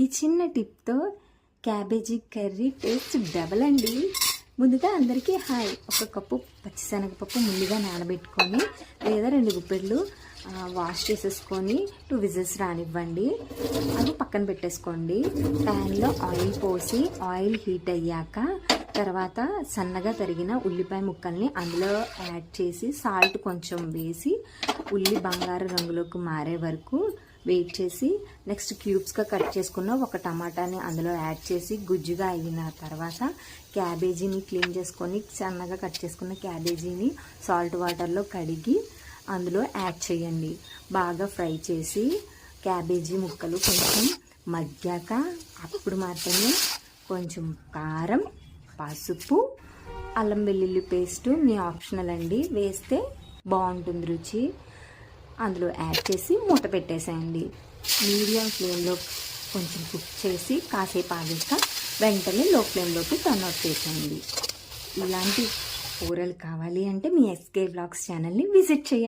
ఈ చిన్న టిప్తో cabbage curry taste double అండి. ముందుగా అందరికీ హాయ్. ఒక కప్పు పచ్చిశనగపప్పు ముందుగా నానబెట్టుకొని లేదా 2 గుప్పెళ్ళు వాష్ చేసేసుకొని 2 విజిల్స్ రానివ్వండి. అవి పక్కన పెట్టేసుకోండి. ప్యాన్లో ఆయిల్ పోసి ఆయిల్ హీట్ అయ్యాక తర్వాత సన్నగా తరిగిన ఉల్లిపాయ ముక్కల్ని అందులో యాడ్ చేసి సాల్ట్ కొంచెం వేసి ఉల్లి బంగారు రంగులోకి మారే వరకు వెయిట్ చేసి నెక్స్ట్ క్యూబ్స్గా కట్ చేసుకున్న ఒక టమాటాని అందులో యాడ్ చేసి గుజ్జుగా అయిన తర్వాత క్యాబేజీని క్లీన్ చేసుకొని సన్నగా కట్ చేసుకున్న క్యాబేజీని సాల్ట్ వాటర్లో కడిగి అందులో యాడ్ చేయండి. బాగా ఫ్రై చేసి క్యాబేజీ ముక్కలు కొంచెం మగ్గాక అప్పుడు మాత్రమే కొంచెం కారం, పసుపు, అల్లం వెల్లుల్లి పేస్టు మీ ఆప్షనల్ అండి, వేస్తే బాగుంటుంది రుచి. అందులో యాడ్ చేసి మూత పెట్టేసేయండి. మీడియం ఫ్లేమ్లో కొంచెం కుక్ చేసి కాసేపు ఆగాక వెంటనే లో ఫ్లేమ్లోకి టర్న్ అవుట్ చేసేయండి. ఇలాంటి కూరలు కావాలి అంటే మీ ఎస్కే వ్లాగ్స్ ఛానల్ని విజిట్ చేయండి.